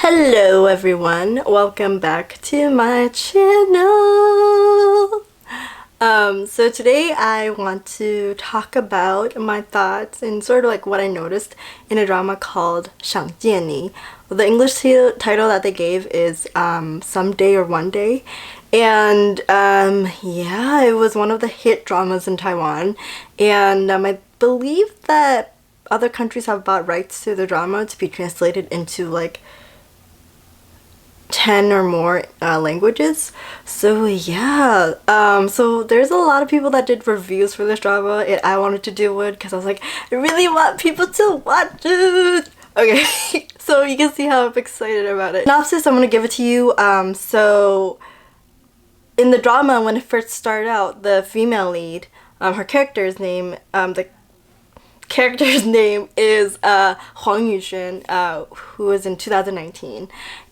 Hello everyone, welcome back to my channel. So today I want to talk about my thoughts and sort of like what I noticed in a drama called 想见你. The English title that they gave is Someday or One Day. And yeah, it was one of the hit dramas in Taiwan. And I believe that other countries have bought rights to the drama to be translated into like 10 or more languages. So yeah, so there's a lot of people that did reviews for this drama, and I wanted to do one because I was like, I really want people to watch it. Okay, so you can see how I'm excited about it. Synopsis, I'm gonna give it to you. So in the drama, when it first started out, the female lead, her character's name, the character's name is Huang Yuxuan, who is in 2019,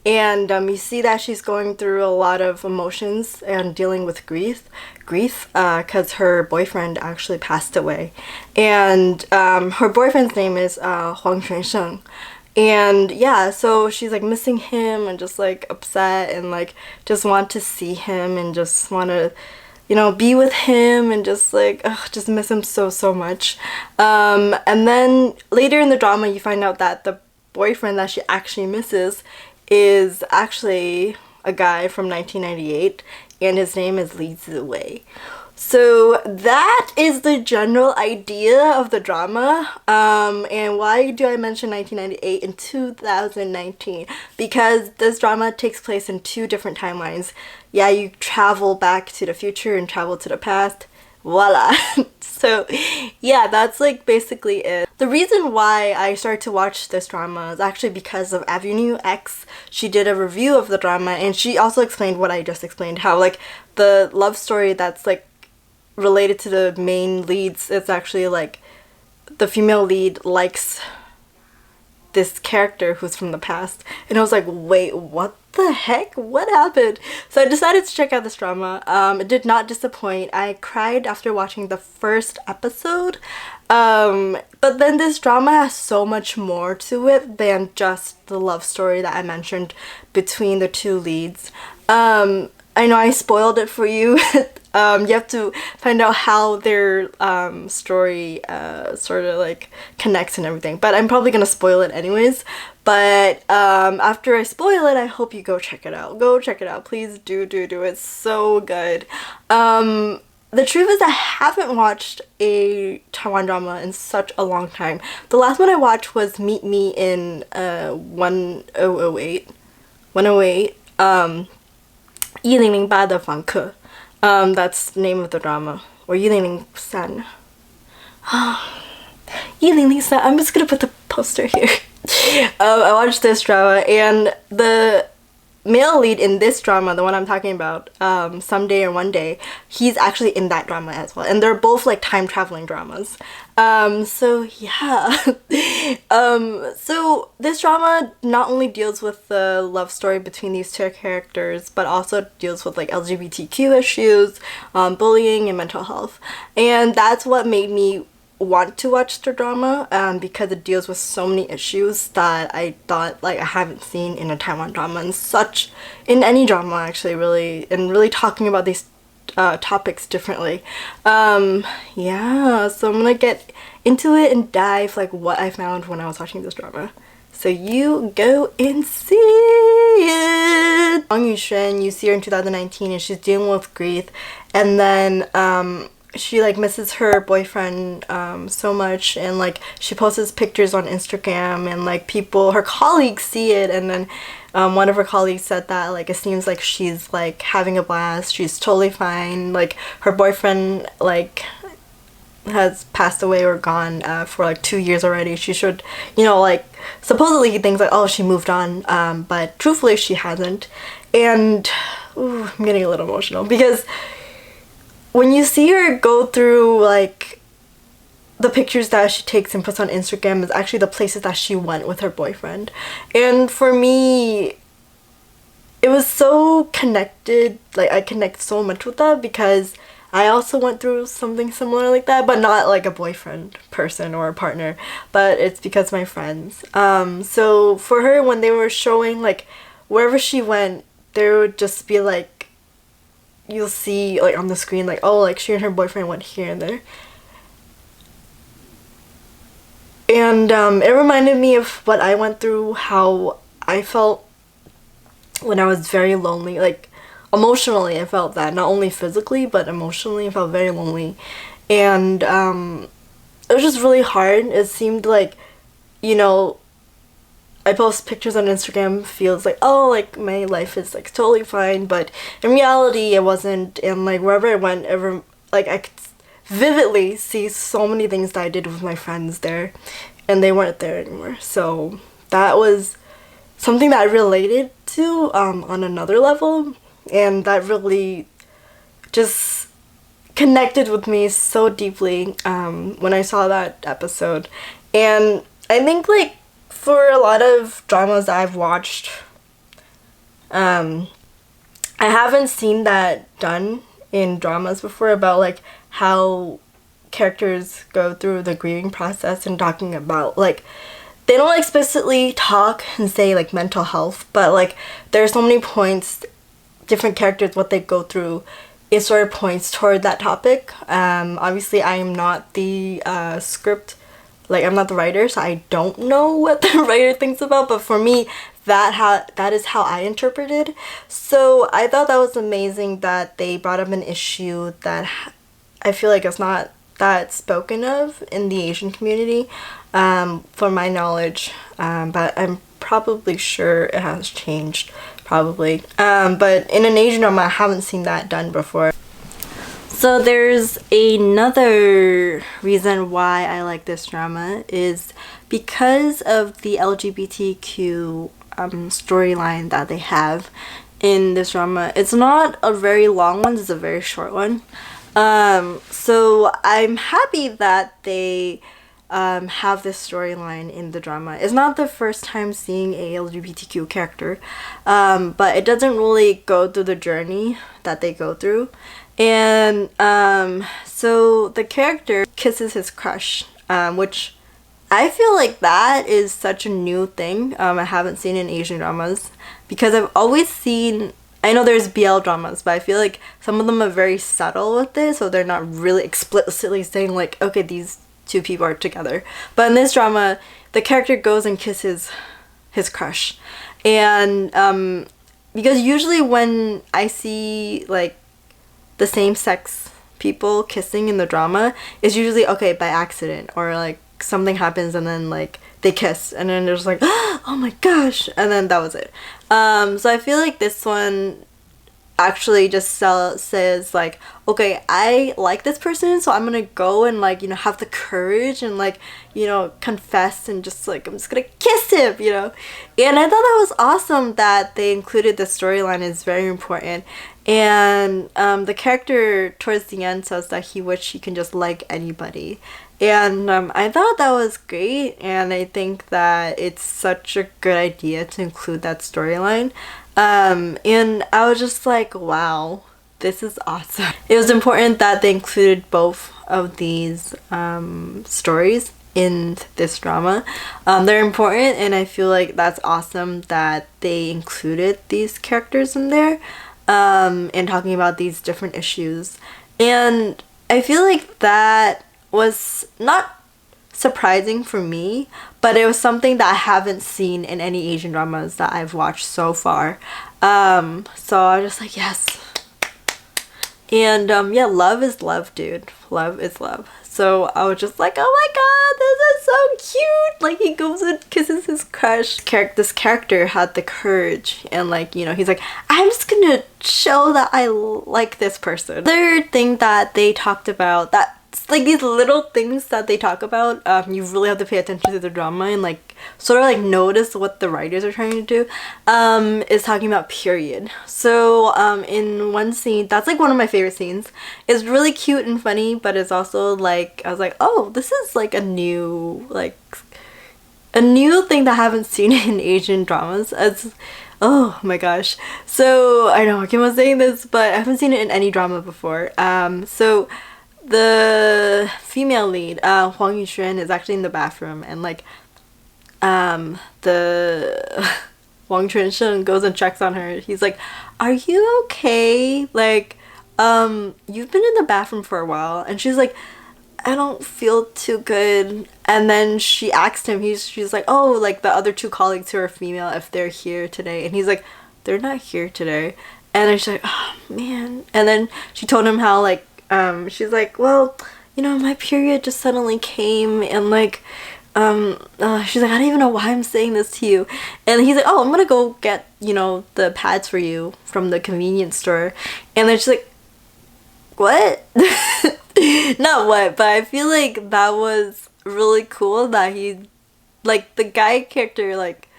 and you see that she's going through a lot of emotions and dealing with grief because her boyfriend actually passed away, and her boyfriend's name is Huang Xuansheng. And yeah, so she's like missing him and just like upset and like just want to see him and just want to, you know, be with him and just like just miss him so much. And then later in the drama you find out that the boyfriend that she actually misses is actually a guy from 1998, and his name is Li Ziwei. So that is the general idea of the drama. And why do I mention 1998 and 2019? Because this drama takes place in two different timelines. Yeah, you travel back to the future and travel to the past. Voila. So yeah, that's like basically it. The reason why I started to watch this drama is actually because of Avenue X. She did a review of the drama, and she also explained what I just explained, how like the love story that's like related to the main leads, it's actually like the female lead likes this character who's from the past, and I was like, wait, what the heck, what happened? So I decided to check out this drama. It did not disappoint. I cried after watching the first episode, but then this drama has so much more to it than just the love story that I mentioned between the two leads. I know I spoiled it for you. You have to find out how their story sort of like connects and everything, but I'm probably gonna spoil it anyways. But after I spoil it, I hope you go check it out. Go check it out, please do. It's so good. The truth is I haven't watched a Taiwan drama in such a long time. The last one I watched was Meet Me in 1008 108的房客. That's the name of the drama. Or 103. 103. I'm just gonna put the poster here. I watched this drama, and the male lead in this drama, the one I'm talking about, Someday or One Day, he's actually in that drama as well, and they're both like time traveling dramas. So yeah. So this drama not only deals with the love story between these two characters, but also deals with like LGBTQ issues, bullying, and mental health, and that's what made me want to watch the drama, because it deals with so many issues that I thought like I haven't seen in a Taiwan drama, and in any drama actually, really, and really talking about these topics differently. Yeah, so I'm gonna get into it and dive like what I found when I was watching this drama. So you go and see it. Huang Yuxuan, you see her in 2019, and she's dealing with grief, and then she like misses her boyfriend so much, and like she posts pictures on Instagram, and like her colleagues see it, and then one of her colleagues said that like it seems like she's like having a blast, she's totally fine, like her boyfriend like has passed away or gone for like 2 years already. She should, you know, like supposedly things like, oh, she moved on, but truthfully she hasn't. And ooh, I'm getting a little emotional because when you see her go through like the pictures that she takes and puts on Instagram is actually the places that she went with her boyfriend. And for me, it was so connected, like I connect so much with that because I also went through something similar like that, but not like a boyfriend person or a partner, but it's because my friends. So for her, when they were showing like wherever she went, there would just be like, you'll see like on the screen like, oh, like she and her boyfriend went here and there. And it reminded me of what I went through, how I felt when I was very lonely. Like emotionally, I felt that, not only physically but emotionally I felt very lonely. And it was just really hard. It seemed like, you know, I post pictures on Instagram, feels like, oh, like my life is like totally fine, but in reality it wasn't. And like wherever I went, like I could vividly see so many things that I did with my friends there, and they weren't there anymore. So that was something that I related to on another level, and that really just connected with me so deeply when I saw that episode. And I think like for a lot of dramas that I've watched, I haven't seen that done in dramas before, about like how characters go through the grieving process and talking about like, they don't explicitly talk and say like mental health, but like there's so many points, different characters, what they go through, it sort of points toward that topic. Obviously I am not the script, like I'm not the writer, so I don't know what the writer thinks about, but for me that is how I interpreted. So I thought that was amazing that they brought up an issue that I feel like it's not that spoken of in the Asian community, for my knowledge, but I'm probably sure it has changed, probably. But in an Asian drama I haven't seen that done before. So there's another reason why I like this drama, is because of the LGBTQ storyline that they have in this drama. It's not a very long one, it's a very short one. So I'm happy that they have this storyline in the drama. It's not the first time seeing a LGBTQ character, but it doesn't really go through the journey that they go through. And so the character kisses his crush, which I feel like that is such a new thing I haven't seen in Asian dramas, because I've always seen, I know there's BL dramas, but I feel like some of them are very subtle with this, so they're not really explicitly saying like, okay, these two people are together. But in this drama, the character goes and kisses his crush. And because usually when I see like the same-sex people kissing in the drama, it's usually okay by accident, or like something happens and then like they kiss and then there's like, oh my gosh, and then that was it. So I feel like this one actually just says like, okay, I like this person, so I'm gonna go and like, you know, have the courage and like, you know, confess and just like, I'm just gonna kiss him, you know. And I thought that was awesome that they included the storyline. Is very important. And the character towards the end says that he wished he can just like anybody. And I thought that was great, and I think that it's such a good idea to include that storyline. And I was just like, wow, this is awesome. It was important that they included both of these stories in this drama. They're important, and I feel like that's awesome that they included these characters in there, and talking about these different issues. And I feel like that was not surprising for me, but it was something that I haven't seen in any Asian dramas that I've watched so far. So I was just like, yes. And yeah, love is love, dude. Love is love. So I was just like, oh my god, this is so cute. Like, he goes and kisses his crush. This character had the courage, and like, you know, he's like, I'm just gonna show that I like this person. Third thing that they talked about, that like these little things that they talk about, you really have to pay attention to the drama and like sort of like notice what the writers are trying to do, is talking about period. So in one scene, that's like one of my favorite scenes. It's really cute and funny, but it's also like, I was like, oh, this is like a new like a new thing that I haven't seen in Asian dramas. As oh my gosh. So I know I keep on saying this, but I haven't seen it in any drama before. So the female lead, Huang Yuxuan, is actually in the bathroom, and like the Wang Chunsheng goes and checks on her. He's like, "Are you okay? Like, you've been in the bathroom for a while." And she's like, "I don't feel too good." And then she asked him, she's like, "Oh, like the other two colleagues who are female, if they're here today." And he's like, "They're not here today." And then she's like, "Oh man." And then she told him how like, she's like, "Well, you know, my period just suddenly came, and like, she's like, I don't even know why I'm saying this to you." And he's like, "Oh, I'm gonna go get, you know, the pads for you from the convenience store." And then she's like, "What?" Not what, but I feel like that was really cool that he, like, the guy character, like,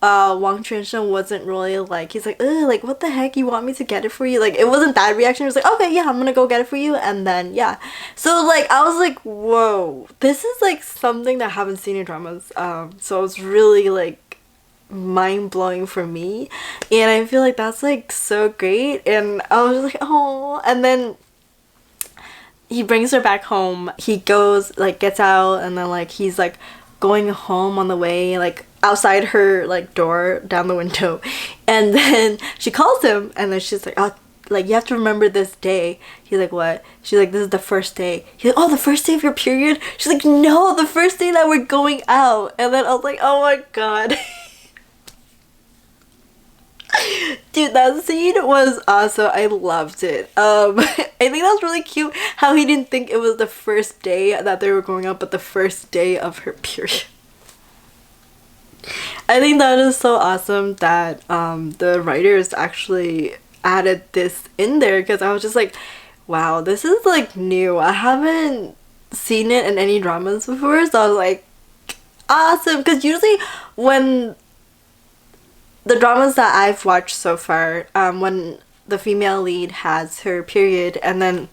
Wang Chunsheng wasn't really like, he's like, "Ugh, like, what the heck, you want me to get it for you?" Like, it wasn't that reaction. It was like, "Okay, yeah, I'm gonna go get it for you." And then, yeah. So, like, I was like, whoa, this is, like, something that I haven't seen in dramas. So it was really, like, mind-blowing for me. And I feel like that's, like, so great. And I was like, oh. And then he brings her back home. He goes, like, gets out, and then, like, he's, like, going home on the way, like, outside her, like, door, down the window. And then she calls him, and then she's like, "Oh, like, you have to remember this day." He's like, "What?" She's like, "This is the first day." He's like, "Oh, the first day of your period?" She's like, "No, the first day that we're going out." And then I was like, oh my god. Dude, that scene was awesome. I loved it. I think that was really cute how he didn't think it was the first day that they were going out, but the first day of her period. I think that is so awesome that the writers actually added this in there, because I was just like, wow, this is like new. I haven't seen it in any dramas before, so I was like, awesome. Because usually when the dramas that I've watched so far, when the female lead has her period, and then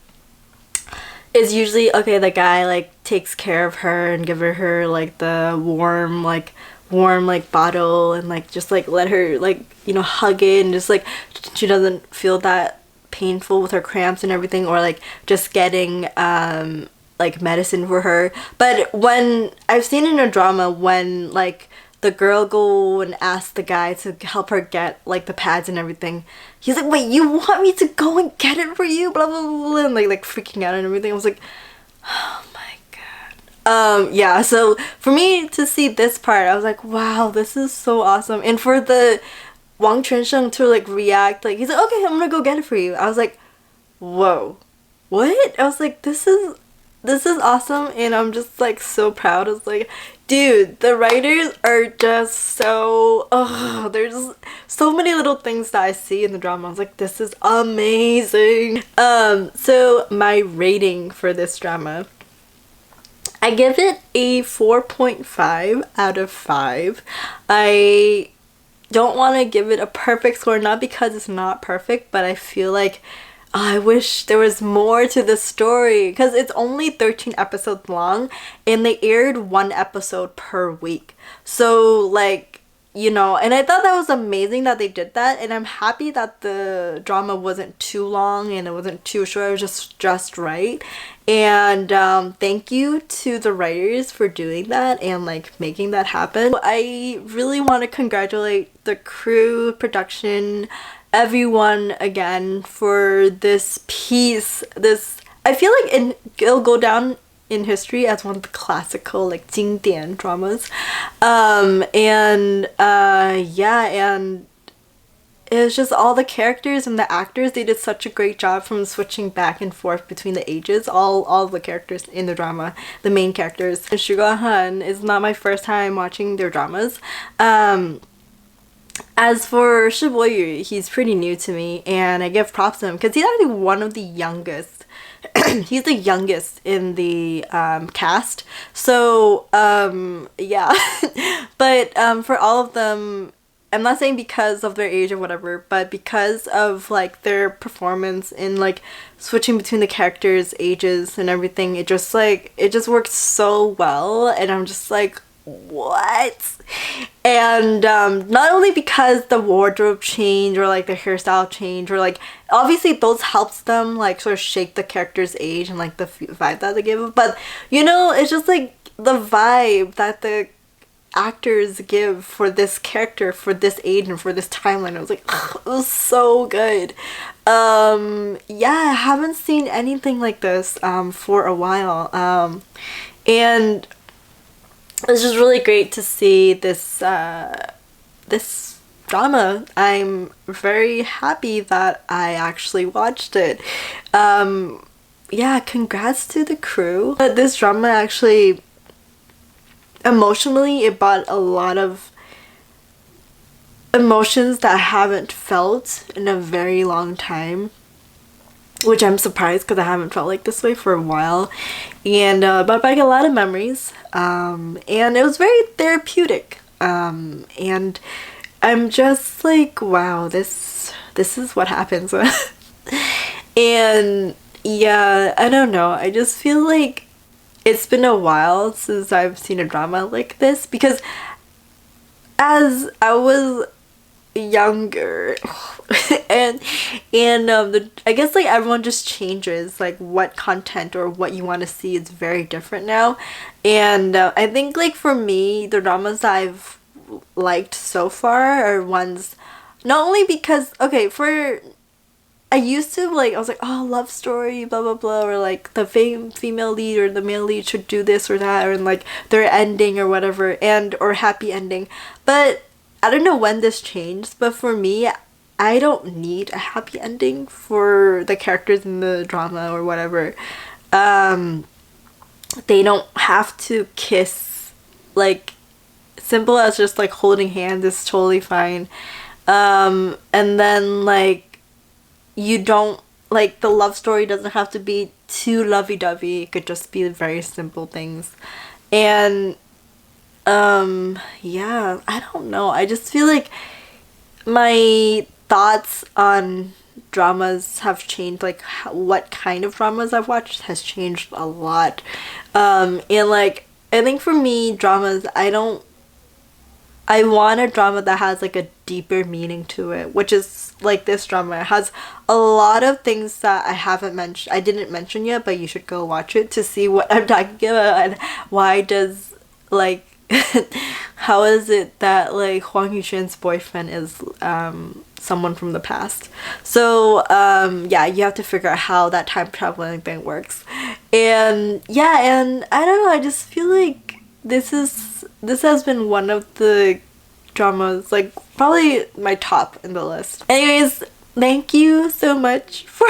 it's usually, okay, the guy like takes care of her and give her like the warm like bottle, and like just like let her, like, you know, hug it, and just like she doesn't feel that painful with her cramps and everything, or like just getting like medicine for her. But when I've seen in a drama, when like the girl go and ask the guy to help her get like the pads and everything, he's like, "Wait, you want me to go and get it for you?" Blah blah blah, blah, and like freaking out and everything. I was like, oh my god. Yeah, so for me to see this part, I was like, wow, this is so awesome. And for the Wang Chunsheng to like react, like, he's like, "Okay, I'm gonna go get it for you." I was like, whoa, what? I was like, this is awesome, and I'm just like so proud. I was like, dude, the writers are just so, oh, there's so many little things that I see in the drama. I was like, this is amazing. So my rating for this drama, I give it a 4.5 out of 5. I don't want to give it a perfect score, not because it's not perfect, but I feel like, I wish there was more to the story, because it's only 13 episodes long, and they aired 1 episode per week. So like, you know, and I thought that was amazing that they did that, and I'm happy that the drama wasn't too long and it wasn't too short. It was just right. And thank you to the writers for doing that and like making that happen. I really want to congratulate the crew, production, everyone again for this piece. This, I feel like it'll go down in history as one of the classical like 经典 dramas. Yeah, and it's just all the characters and the actors, they did such a great job from switching back and forth between the ages. All the characters in the drama, the main characters. And Suga Han is not my first time watching their dramas. As for Shi Boyu, he's pretty new to me, and I give props to him because he's actually one of the youngest. He's the youngest in the cast. So yeah. But for all of them, I'm not saying because of their age or whatever, but because of like their performance in like switching between the characters' ages and everything, it just works so well, and I'm just like, what? And not only because the wardrobe change or like the hairstyle change or like obviously those helps them like sort of shape the character's age and like the vibe that they give, but you know, it's just like the vibe that the actors give for this character for this age and for this timeline. I was like, ugh, it was so good. Yeah, I haven't seen anything like this for a while, and it's just really great to see this this drama. I'm very happy that I actually watched it. Yeah, congrats to the crew. This drama actually emotionally, it brought a lot of emotions that I haven't felt in a very long time, which I'm surprised because I haven't felt like this way for a while, and brought back a lot of memories, and it was very therapeutic, and I'm just like, wow, this is what happens. And yeah, I don't know, I just feel like it's been a while since I've seen a drama like this, because as I was younger and I guess like everyone just changes, like what content or what you want to see is very different now, and I think like for me the dramas that I've liked so far are ones not only because okay, for I used to like, I was like, oh, love story, blah blah blah, or like the female lead or the male lead should do this or that, or like their ending or whatever, and or happy ending. But I don't know when this changed, but for me, I don't need a happy ending for the characters in the drama or whatever. They don't have to kiss. Like, simple as just like holding hands is totally fine. And then like, you don't like, the love story doesn't have to be too lovey-dovey. It could just be very simple things. And yeah, I don't know, I just feel like my thoughts on dramas have changed, like what kind of dramas I've watched has changed a lot. And like, I think for me, dramas, I want a drama that has like a deeper meaning to it, which is like this drama. It has a lot of things that I didn't mention yet, but you should go watch it to see what I'm talking about, and why does like how is it that like Huang Yuxuan's boyfriend is someone from the past. So yeah, you have to figure out how that time traveling thing works. And yeah, and I don't know, I just feel like this has been one of the dramas, like probably my top in the list. Anyways, thank you so much for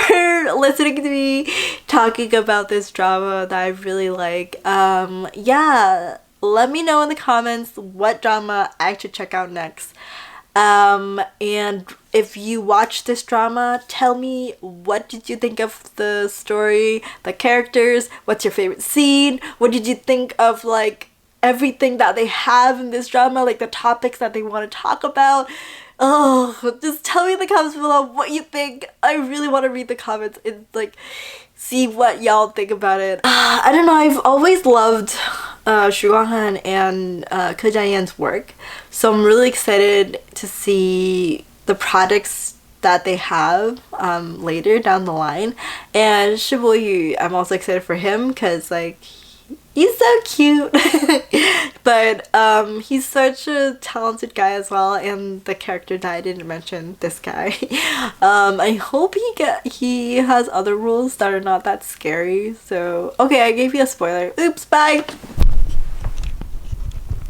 listening to me talking about this drama that I really like. Yeah, let me know in the comments what drama I should check out next. And if you watch this drama, tell me, what did you think of the story, the characters, what's your favorite scene, what did you think of like everything that they have in this drama, like the topics that they want to talk about. Oh, just tell me in the comments below what you think. I really want to read the comments and like see what y'all think about it. I don't know, I've always loved Xu Guanghan and Ke Jianyan's work, so I'm really excited to see the projects that they have later down the line. And Shi Boyu, I'm also excited for him because like he's so cute. But he's such a talented guy as well, and the character that I didn't mention, this guy, I hope he has other roles that are not that scary. So okay, I gave you a spoiler. Oops, bye.